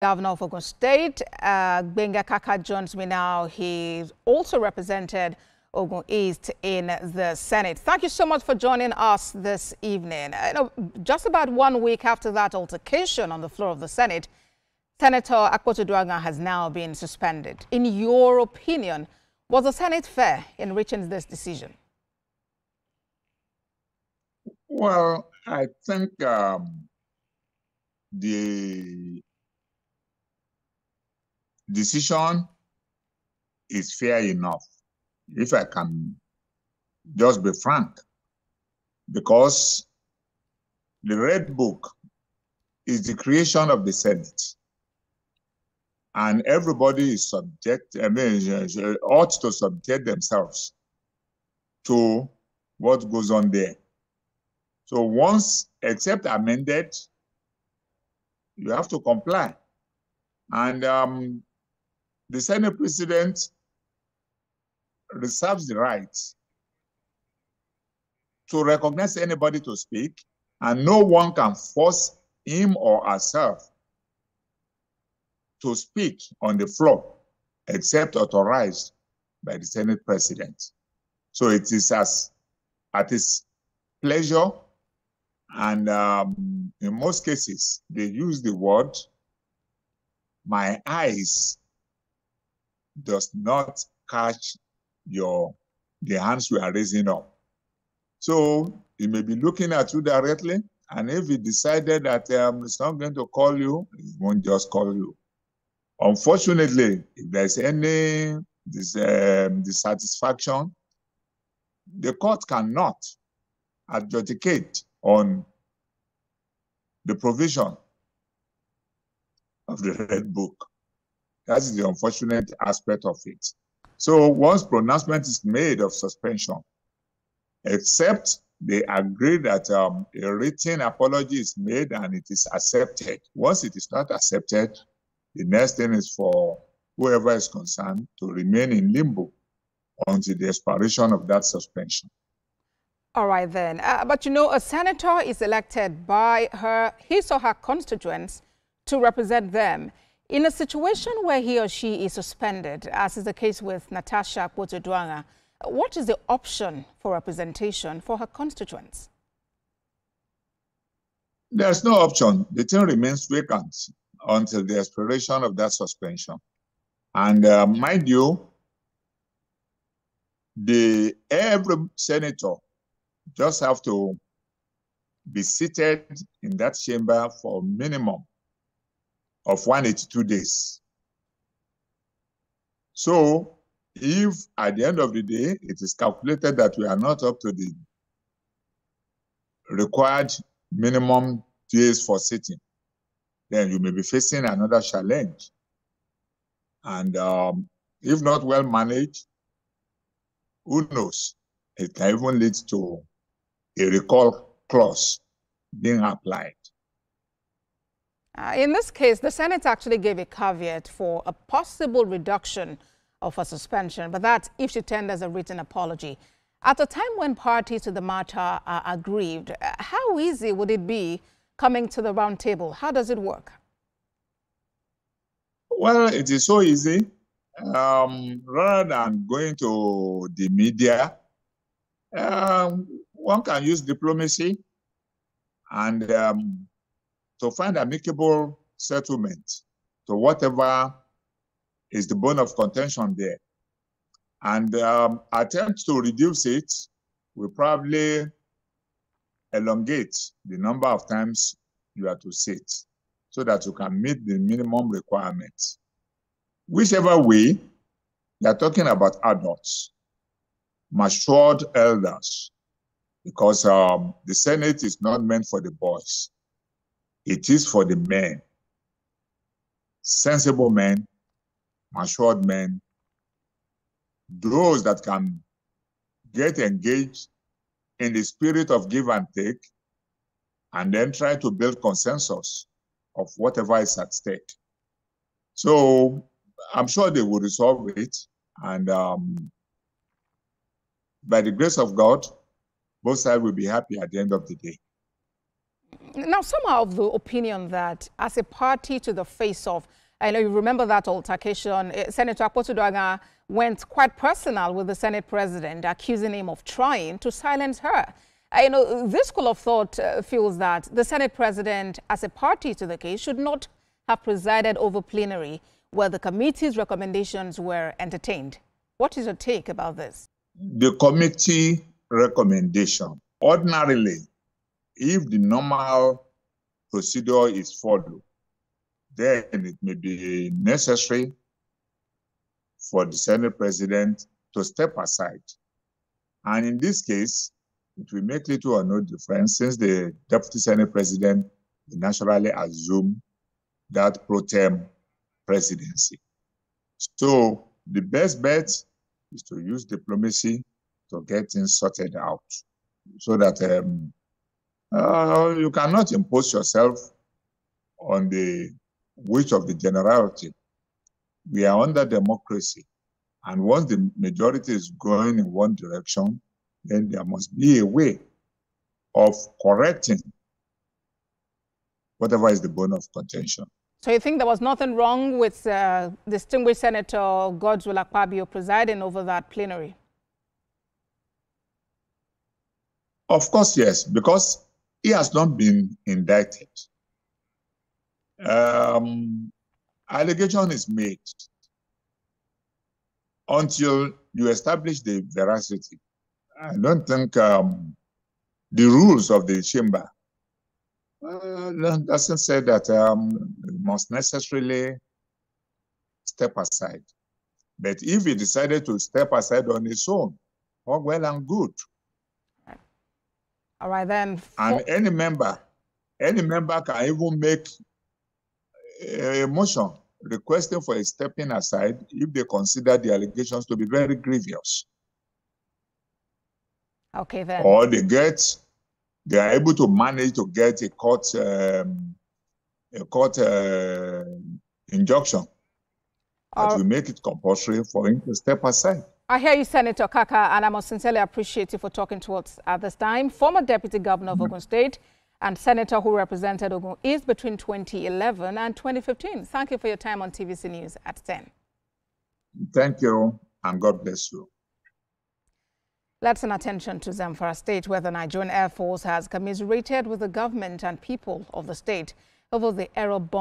Governor of Ogun State, Gbenga Kaka joins me now. He's also represented Ogun East in the Senate. Thank you so much for joining us this evening. Just about 1 week after that altercation on the floor of the Senate, Senator Akpoti-Uduaghan has now been suspended. In your opinion, was the Senate fair in reaching this decision? Well, I think the decision is fair enough, if I can just be frank, because the Red Book is the creation of the Senate, and everybody is ought to subject themselves to what goes on there. So once, except amended, you have to comply. And the Senate President reserves the right to recognize anybody to speak, and no one can force him or herself to speak on the floor except authorized by the Senate President. So it is at his pleasure, and in most cases, they use the word, "My eyes does not catch the hands you are raising up." So he may be looking at you directly, and if he decided that it's not going to call you, he won't just call you. Unfortunately, if there's any dissatisfaction, the court cannot adjudicate on the provision of the Red Book. That is the unfortunate aspect of it. So once pronouncement is made of suspension, except they agree that a written apology is made and it is accepted. Once it is not accepted, the next thing is for whoever is concerned to remain in limbo until the expiration of that suspension. All right then. But you know, a senator is elected by his or her constituents to represent them. In a situation where he or she is suspended, as is the case with Natasha Akpoti-Uduaghan, what is the option for representation for her constituents? There's no option. The thing remains vacant until the expiration of that suspension. And mind you, every senator just have to be seated in that chamber for a minimum of 182 days. So if at the end of the day, it is calculated that we are not up to the required minimum days for sitting, then you may be facing another challenge. And if not well managed, who knows? It can even lead to a recall clause being applied. In this case, the Senate actually gave a caveat for a possible reduction of a suspension, but that's if she tenders a written apology. At a time when parties to the matter are aggrieved, how easy would it be coming to the round table? How does it work? Well, it is so easy. Rather than going to the media, one can use diplomacy and to find amicable settlement to whatever is the bone of contention there. And attempt to reduce it will probably elongate the number of times you have to sit so that you can meet the minimum requirements. Whichever way, they are talking about adults, matured elders, because the Senate is not meant for the boys. It is for the men, sensible men, matured men, those that can get engaged in the spirit of give and take, and then try to build consensus of whatever is at stake. So I'm sure they will resolve it, and by the grace of God, both sides will be happy at the end of the day. Now, some are of the opinion that as a party to the face-off, I know you remember that altercation, Senator Akpoti-Uduaghan went quite personal with the Senate president, accusing him of trying to silence her. This school of thought feels that the Senate president, as a party to the case, should not have presided over plenary where the committee's recommendations were entertained. What is your take about this? The committee recommendation, ordinarily, if the normal procedure is followed, then it may be necessary for the Senate president to step aside. And in this case, it will make little or no difference since the Deputy Senate President will naturally assume that pro tem presidency. So the best bet is to use diplomacy to get things sorted out so that you cannot impose yourself on the wish of the generality. We are under democracy. And once the majority is going in one direction, then there must be a way of correcting whatever is the bone of contention. So you think there was nothing wrong with distinguished Senator Godswill Akpabio presiding over that plenary? Of course, yes, because he has not been indicted. Allegation is made until you establish the veracity. I don't think the rules of the chamber doesn't say that you must necessarily step aside. But if he decided to step aside on his own, well and good. All right, then. And any member can even make a motion requesting for a stepping aside if they consider the allegations to be very grievous. Okay, then. Or they are able to manage to get a court injunction that will make it compulsory for him to step aside. I hear you, Senator Kaka, and I must sincerely appreciate you for talking to us at this time. Former Deputy Governor of Ogun State and Senator who represented Ogun East between 2011 and 2015. Thank you for your time on TVC News at 10. Thank you, and God bless you. Let's turn attention to Zamfara State, where the Nigerian Air Force has commiserated with the government and people of the state over the error bomb